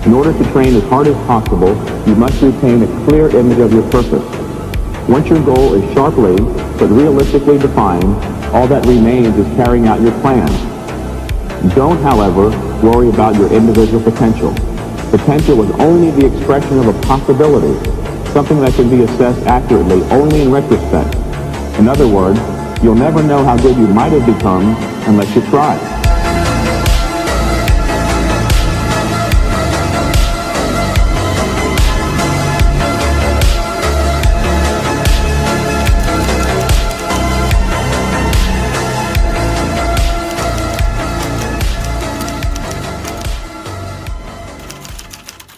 In order to train as hard as possible, you must retain a clear image of your purpose. Once your goal is sharply but realistically defined, all that remains is carrying out your plan. Don't, however, worry about your individual potential. Potential is only the expression of a possibility, something that can be assessed accurately only in retrospect. In other words, you'll never know how good you might have become unless you try.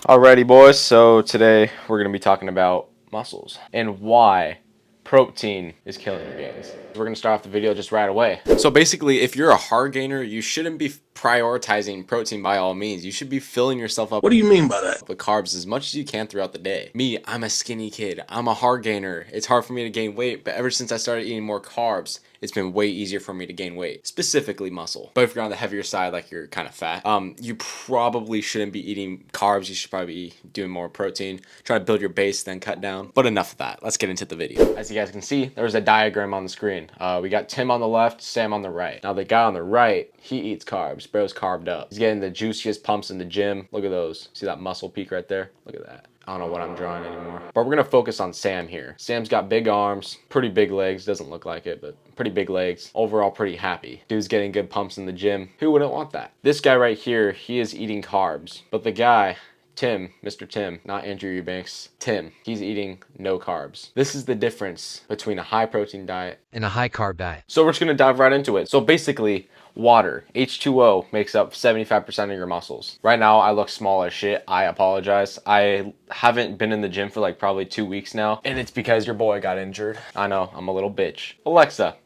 Alrighty, boys, so today we're going to be talking about muscles and why protein is killing your gains. We're going to start off the video just right away. So basically, if you're a hard gainer, you shouldn't be prioritizing protein by all means. You should be filling yourself up. What do you mean by that? With carbs as much as you can throughout the day. Me, I'm a skinny kid. I'm a hard gainer. It's hard for me to gain weight, but ever since I started eating more carbs, it's been way easier for me to gain weight, specifically muscle. But if you're on the heavier side, like you're kind of fat, you probably shouldn't be eating carbs. You should probably be doing more protein. Try to build your base, then cut down. But enough of that. Let's get into the video. As you guys can see, there's a diagram on the screen. We got Tim on the left, Sam on the right. Now the guy on the right, he eats carbs. Bro's carved up. He's getting the juiciest pumps in the gym. Look at those. See that muscle peak right there? Look at that. I don't know what I'm drawing anymore. But we're going to focus on Sam here. Sam's got big arms, pretty big legs. Doesn't look like it, but pretty big legs. Overall, pretty happy. Dude's getting good pumps in the gym. Who wouldn't want that? This guy right here, he is eating carbs. But the guy, Tim, Mr. Tim, not Andrew Eubanks, Tim, he's eating no carbs. This is the difference between a high protein diet and a high carb diet. So we're just going to dive right into it. So basically, water, H2O, makes up 75% of your muscles. Right now, I look small as shit. I apologize. I haven't been in the gym for like probably 2 weeks now, and it's because your boy got injured. I know, I'm a little bitch. Alexa,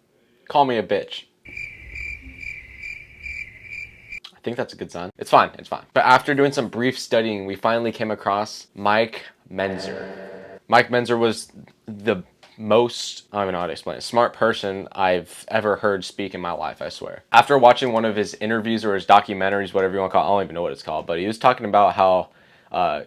call me a bitch. I think that's a good sign. It's fine, it's fine. But after doing some brief studying, we finally came across Mike Mentzer. Mike Mentzer was the most, I don't even know how to explain it, smart person I've ever heard speak in my life, I swear. After watching one of his interviews or his documentaries, whatever you want to call it, I don't even know what it's called, but he was talking about how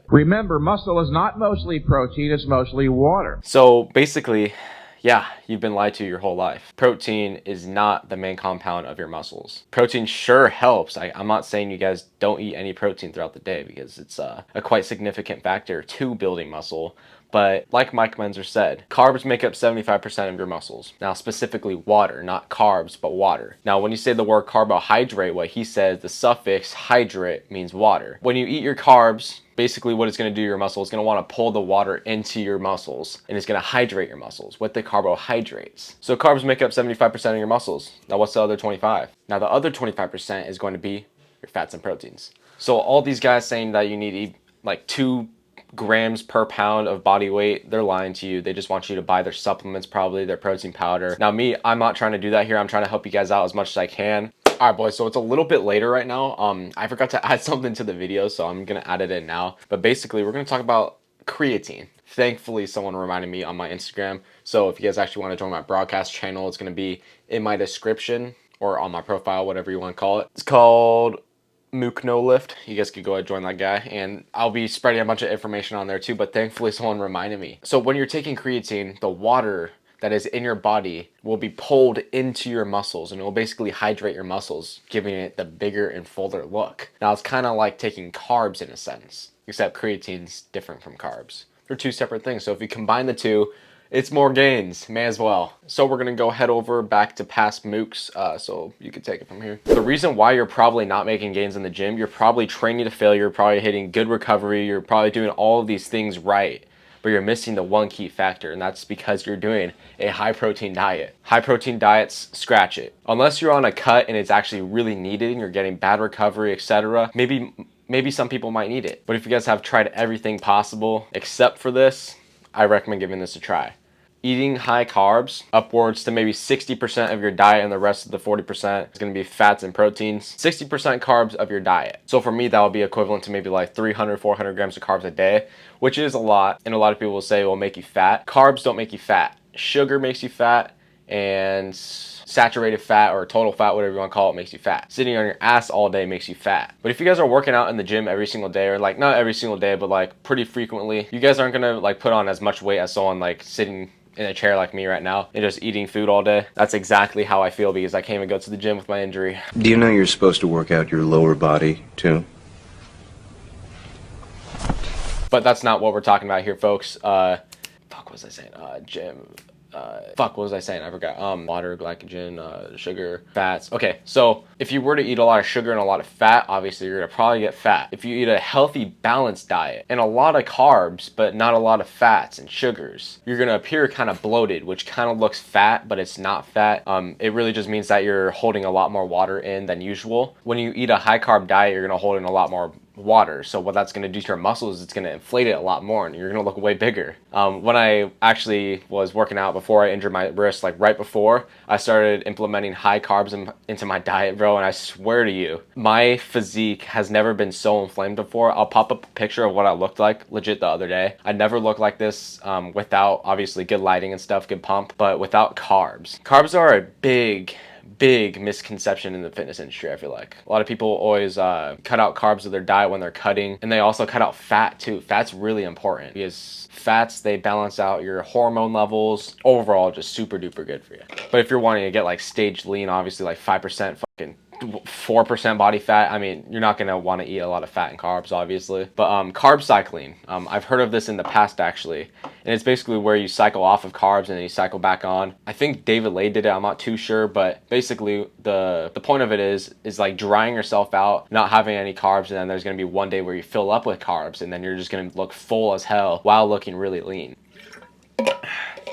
remember, muscle is not mostly protein, it's mostly water. So basically, yeah, you've been lied to your whole life. Protein is not the main compound of your muscles. Protein sure helps. I'm not saying you guys don't eat any protein throughout the day because it's a quite significant factor to building muscle. But like Mike Mentzer said, carbs make up 75% of your muscles. Now, specifically water, not carbs, but water. Now, when you say the word carbohydrate, what he says, the suffix hydrate means water. When you eat your carbs, basically what it's going to do to your muscle is going to want to pull the water into your muscles, and it's going to hydrate your muscles with the carbohydrates. So carbs make up 75% of your muscles. Now, what's the other 25? Now, the other 25% is going to be your fats and proteins. So all these guys saying that you need to eat like 2 grams per pound of body weight, they're lying to you. They just want you to buy their supplements, probably their protein powder. Now me, I'm not trying to do that here. I'm trying to help you guys out as much as I can. All right, boys, so it's a little bit later right now. I forgot to add something to the video, so I'm gonna add it in now. But basically, we're gonna talk about creatine. Thankfully, someone reminded me on my Instagram. So if you guys actually want to join my broadcast channel, it's gonna be in my description or on my profile, whatever you want to call it. It's called No Lift. You guys could go ahead and join that guy, and I'll be spreading a bunch of information on there too, but thankfully someone reminded me. So when you're taking creatine, the water that is in your body will be pulled into your muscles, and it will basically hydrate your muscles, giving it the bigger and fuller look. Now it's kind of like taking carbs in a sense, except creatine's different from carbs. They're 2 separate things, so if you combine the 2, it's more gains, may as well. So we're gonna go head over back to past mooks, so you can take it from here. The reason why you're probably not making gains in the gym, you're probably training to failure, you're probably hitting good recovery, you're probably doing all of these things right, but you're missing the one key factor, and that's because you're doing a high protein diet. High protein diets, scratch it. Unless you're on a cut and it's actually really needed and you're getting bad recovery, etc., maybe some people might need it. But if you guys have tried everything possible except for this, I recommend giving this a try. Eating high carbs, upwards to maybe 60% of your diet, and the rest of the 40% is going to be fats and proteins. 60% carbs of your diet. So for me, that would be equivalent to maybe like 300, 400 grams of carbs a day, which is a lot. And a lot of people will say it will make you fat. Carbs don't make you fat. Sugar makes you fat, and saturated fat or total fat, whatever you want to call it, makes you fat. Sitting on your ass all day makes you fat. But if you guys are working out in the gym every single day, or like not every single day, but like pretty frequently, you guys aren't gonna like put on as much weight as someone like sitting in a chair like me right now and just eating food all day. That's exactly how I feel because I can't even go to the gym with my injury. Do you know you're supposed to work out your lower body too? But that's not what we're talking about here, folks. Fuck, what was I saying? Gym. Fuck, what was I saying? I forgot. Water, glycogen, sugar, fats. Okay, so if you were to eat a lot of sugar and a lot of fat, obviously you're gonna probably get fat. If you eat a healthy, balanced diet and a lot of carbs, but not a lot of fats and sugars, you're gonna appear kind of bloated, which kind of looks fat, but it's not fat. It really just means that you're holding a lot more water in than usual. When you eat a high carb diet, you're gonna hold in a lot more water. So what that's going to do to your muscles, it's going to inflate it a lot more and you're going to look way bigger. When I actually was working out before I injured my wrist, like right before, I started implementing high carbs into my diet, bro, and I swear to you, my physique has never been so inflamed before. I'll pop up a picture of what I looked like legit the other day. I never looked like this without obviously good lighting and stuff, good pump, but without carbs. Carbs are a big misconception in the fitness industry. I feel like a lot of people always cut out carbs of their diet when they're cutting, and they also cut out fat too. Fat's really important because fats, they balance out your hormone levels. Overall, just super duper good for you. But if you're wanting to get like stage lean, obviously like 5% fucking 4% body fat, I mean, you're not gonna want to eat a lot of fat and carbs, obviously. But carb cycling, I've heard of this in the past actually, and it's basically where you cycle off of carbs and then you cycle back on. I think David Lay did it, I'm not too sure, but basically the point of it is like drying yourself out, not having any carbs, and then there's gonna be one day where you fill up with carbs, and then you're just gonna look full as hell while looking really lean.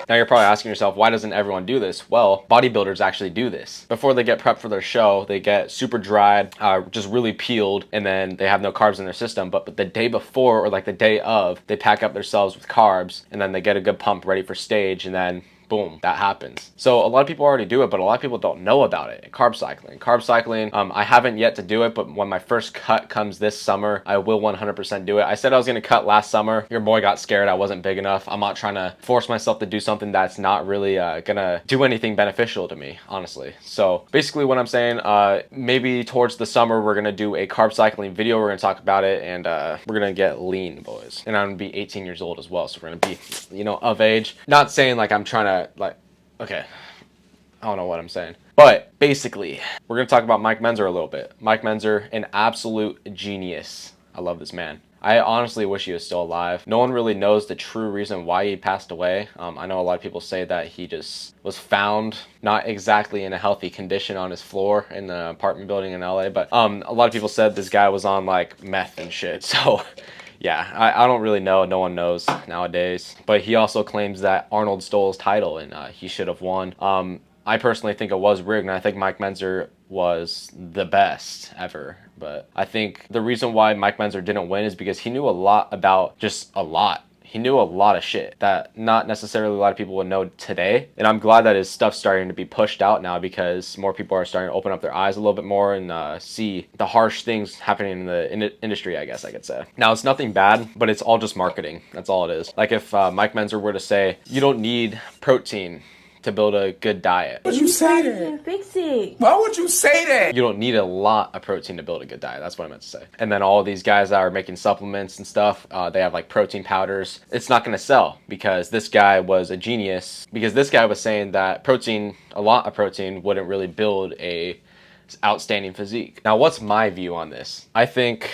Now you're probably asking yourself, why doesn't everyone do this? Well, bodybuilders actually do this. Before they get prepped for their show, they get super dried, just really peeled, and then they have no carbs in their system. But the day before, or like the day of, they pack up themselves with carbs, and then they get a good pump ready for stage, and then boom, that happens. So a lot of people already do it, but a lot of people don't know about it. Carb cycling, I haven't yet to do it, but when my first cut comes this summer, I will 100% do it. I said I was gonna cut last summer. Your boy got scared I wasn't big enough. I'm not trying to force myself to do something that's not really gonna do anything beneficial to me, honestly. So basically what I'm saying, maybe towards the summer, we're gonna do a carb cycling video. We're gonna talk about it, and we're gonna get lean, boys. And I'm gonna be 18 years old as well, so we're gonna be, you know, of age. Not saying like I'm trying to okay, I don't know what I'm saying. But basically, we're going to talk about Mike Mentzer a little bit. Mike Mentzer, an absolute genius. I love this man. I honestly wish he was still alive. No one really knows the true reason why he passed away. I know a lot of people say that he just was found not exactly in a healthy condition on his floor in the apartment building in LA, but a lot of people said this guy was on like meth and shit. So yeah, I don't really know. No one knows nowadays. But he also claims that Arnold stole his title and he should have won. I personally think it was rigged, and I think Mike Mentzer was the best ever. But I think the reason why Mike Mentzer didn't win is because he knew a lot about just a lot. He knew a lot of shit that not necessarily a lot of people would know today. And I'm glad that his stuff's starting to be pushed out now because more people are starting to open up their eyes a little bit more and see the harsh things happening in the industry, I guess I could say. Now, it's nothing bad, but it's all just marketing. That's all it is. Like if Mike Mentzer were to say, you don't need protein to build a good diet. Why would you say that? Fix it. Why would you say that? You don't need a lot of protein to build a good diet. That's what I meant to say. And then all these guys that are making supplements and stuff, they have like protein powders. It's not going to sell because this guy was a genius. Because this guy was saying that protein, a lot of protein, wouldn't really build a outstanding physique. Now, what's my view on this? I think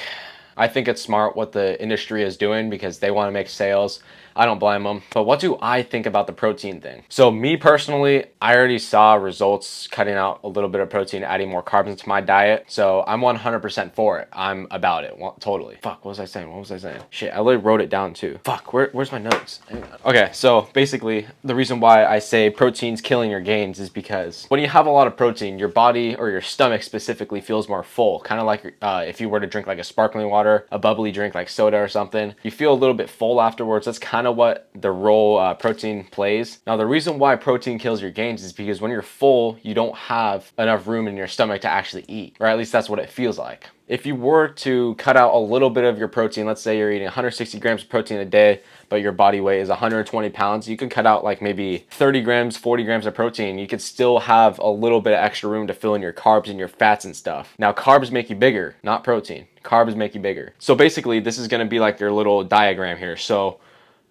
it's smart what the industry is doing because they want to make sales. I don't blame them. But what do I think about the protein thing? So me personally, I already saw results cutting out a little bit of protein, adding more carbs into my diet. So I'm 100% for it. I'm about it. Totally. Fuck, what was I saying? Shit, I literally wrote it down too. Fuck, where's my notes? Okay, so basically the reason why I say protein's killing your gains is because when you have a lot of protein, your body or your stomach specifically feels more full. Kind of like if you were to drink like a sparkling water, a bubbly drink like soda or something, you feel a little bit full afterwards. That's kind of what the role protein plays. Now, the reason why protein kills your gains is because when you're full, you don't have enough room in your stomach to actually eat, or at least that's what it feels like. if you were to cut out a little bit of your protein, let's say you're eating 160 grams of protein a day, but your body weight is 120 pounds, you can cut out like maybe 30 grams, 40 grams of protein. You could still have a little bit of extra room to fill in your carbs and your fats and stuff. Now, carbs make you bigger, not protein. Carbs make you bigger. So basically, this is going to be like your little diagram here. So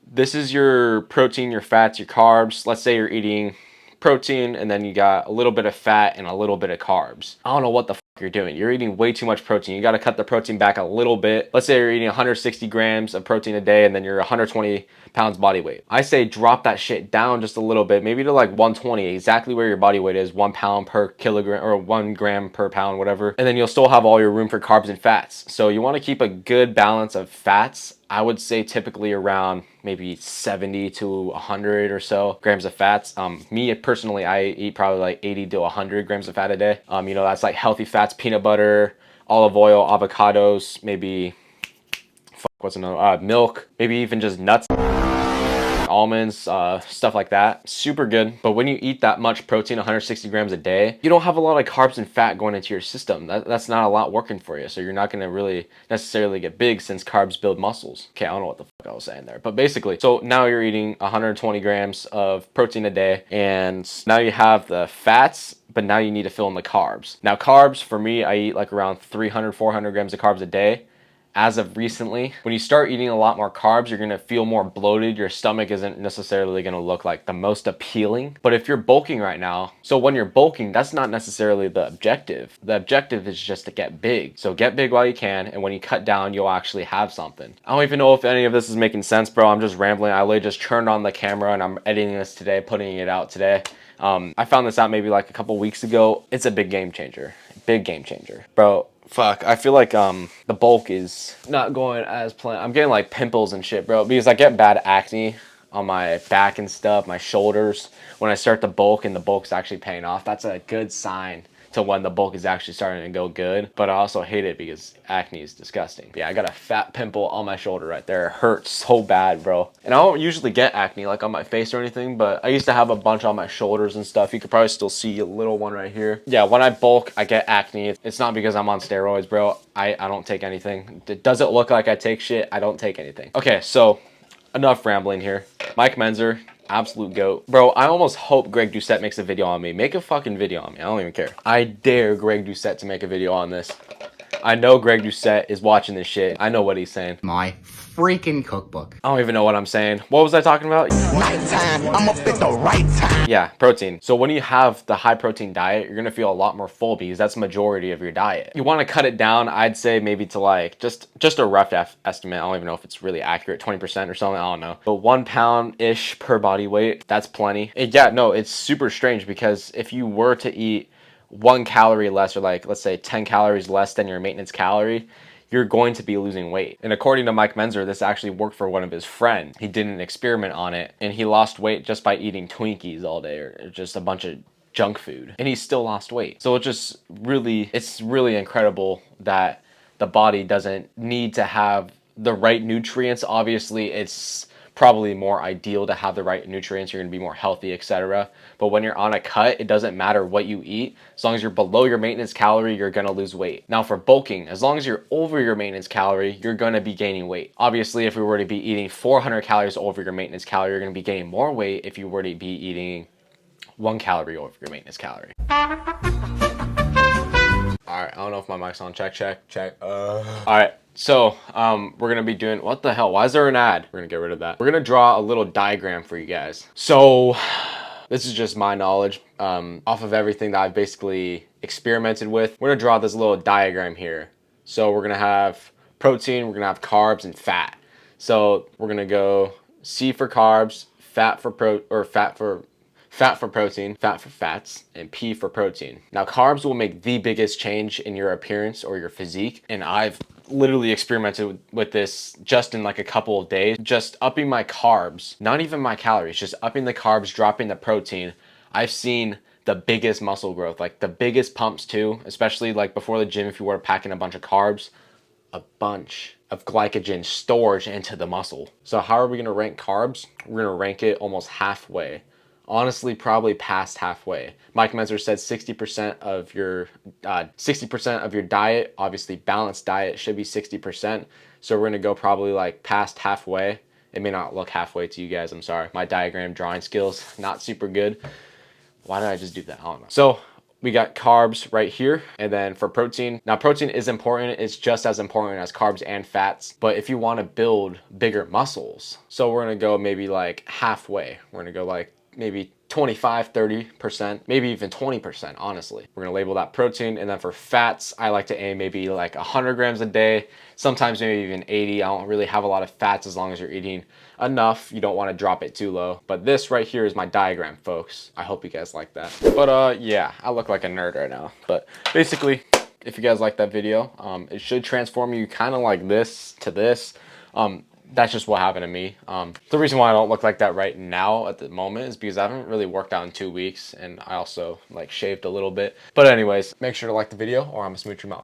this is your protein, your fats, your carbs. Let's say you're eating protein and then you got a little bit of fat and a little bit of carbs. I don't know what the fuck you're doing. You're eating way too much protein. You got to cut the protein back a little bit. Let's say you're eating 160 grams of protein a day and then you're 120 pounds body weight. I say drop that shit down just a little bit, maybe to like 120, exactly where your body weight is, 1 pound per kilogram or 1 gram per pound, whatever. And then you'll still have all your room for carbs and fats. So you want to keep a good balance of fats. I would say typically around maybe 70 to 100 or so grams of fats. Me personally, I eat probably like 80 to 100 grams of fat a day. You know, that's like healthy fats, peanut butter, olive oil, avocados, maybe, what's another, milk, maybe even just nuts, almonds, stuff like that. Super good. But when you eat that much protein, 160 grams a day, you don't have a lot of carbs and fat going into your system. That's not a lot working for you. So you're not going to really necessarily get big since carbs build muscles. Okay, I don't know what the fuck I was saying there. But basically, so now you're eating 120 grams of protein a day, and now you have the fats, but now you need to fill in the carbs. Now carbs, for me, I eat like around 300, 400 grams of carbs a day. As of recently, when you start eating a lot more carbs, you're gonna feel more bloated. Your stomach isn't necessarily gonna look like the most appealing. But if you're bulking right now, so when you're bulking, that's not necessarily the objective. The objective is just to get big. So get big while you can, and when you cut down, you'll actually have something. I don't even know if any of this is making sense, bro. I'm just rambling. I literally just turned on the camera and I'm editing this today, putting it out today. I found this out maybe like a couple weeks ago. It's a big game changer. Big game changer. Bro, fuck, I feel like the bulk is not going as planned. I'm getting like pimples and shit, bro, because I get bad acne on my back and stuff, my shoulders. When I start to bulk and the bulk's actually paying off, that's a good sign to when the bulk is actually starting to go good. But I also hate it because acne is disgusting. Yeah, I got a fat pimple on my shoulder right there. It hurts so bad, bro. And I don't usually get acne like on my face or anything, but I used to have a bunch on my shoulders and stuff. You could probably still see a little one right here. Yeah, when I bulk, I get acne. It's not because I'm on steroids, bro. I don't take anything. Does it look like I take shit? I don't take anything. Okay, so enough rambling here. Mike Mentzer, absolute goat. Bro, I almost hope Greg Doucette makes a video on me. Make a fucking video on me. I don't even care. I dare Greg Doucette to make a video on this. I know Greg Doucette is watching this shit. I know what he's saying. My freaking cookbook. I don't even know what I'm saying. What was I talking about? Nighttime, I'm up at the right time. Yeah, protein. So when you have the high protein diet, you're gonna feel a lot more full because that's the majority of your diet. You wanna cut it down, I'd say maybe to like, just a rough estimate. I don't even know if it's really accurate, 20% or something, I don't know. But 1 pound-ish per body weight, that's plenty. Yeah, no, it's super strange because if you were to eat 1 calorie less, or like, let's say 10 calories less than your maintenance calorie, you're going to be losing weight. And according to Mike Mentzer, this actually worked for one of his friends. He did an experiment on it and he lost weight just by eating Twinkies all day or just a bunch of junk food. And he still lost weight. So it's really incredible that the body doesn't need to have the right nutrients. Obviously, it's probably more ideal to have the right nutrients. You're gonna be more healthy, etc. But when you're on a cut, it doesn't matter what you eat. As long as you're below your maintenance calorie, you're gonna lose weight. Now for bulking, as long as you're over your maintenance calorie, you're gonna be gaining weight. Obviously, if we were to be eating 400 calories over your maintenance calorie, you're gonna be gaining more weight if you were to be eating 1 calorie over your maintenance calorie. All right, I don't know if my mic's on. Check. All right, so we're gonna be doing, what the hell? Why is there an ad? We're gonna get rid of that. We're gonna draw a little diagram for you guys. So this is just my knowledge off of everything that I've basically experimented with. We're gonna draw this little diagram here. So we're gonna have protein, we're gonna have carbs and fat. So we're gonna go C for carbs, fat for protein, fat for fats, and P for protein. Now carbs will make the biggest change in your appearance or your physique, and I've literally experimented with this just in like a couple of days. Just upping my carbs, not even my calories, just upping the carbs, dropping the protein. I've seen the biggest muscle growth, like the biggest pumps too, especially like before the gym. If you were packing a bunch of carbs, a bunch of glycogen storage into the muscle. So how are we gonna rank carbs? We're gonna rank it almost halfway Honestly, probably past halfway. Mike Mentzer said 60% of your 60% of your diet, obviously balanced diet, should be 60%. So we're gonna go probably like past halfway. It may not look halfway to you guys, I'm sorry. My diagram drawing skills, not super good. Why did I just do that? I don't know. So we got carbs right here. And then for protein, now protein is important. It's just as important as carbs and fats. But if you want to build bigger muscles, so we're going to go maybe like halfway. We're going to go like maybe 25, 30%, maybe even 20%, honestly. We're gonna label that protein. And then for fats, I like to aim maybe like 100 grams a day, sometimes maybe even 80. I don't really have a lot of fats as long as you're eating enough. You don't wanna drop it too low. But this right here is my diagram, folks. I hope you guys like that. But yeah, I look like a nerd right now. But basically, if you guys like that video, it should transform you kind of like this to this. That's just what happened to me. The reason why I don't look like that right now at the moment is because I haven't really worked out in 2 weeks, and I also like shaved a little bit. But anyways, make sure to like the video or I'm gonna smooch your mouth.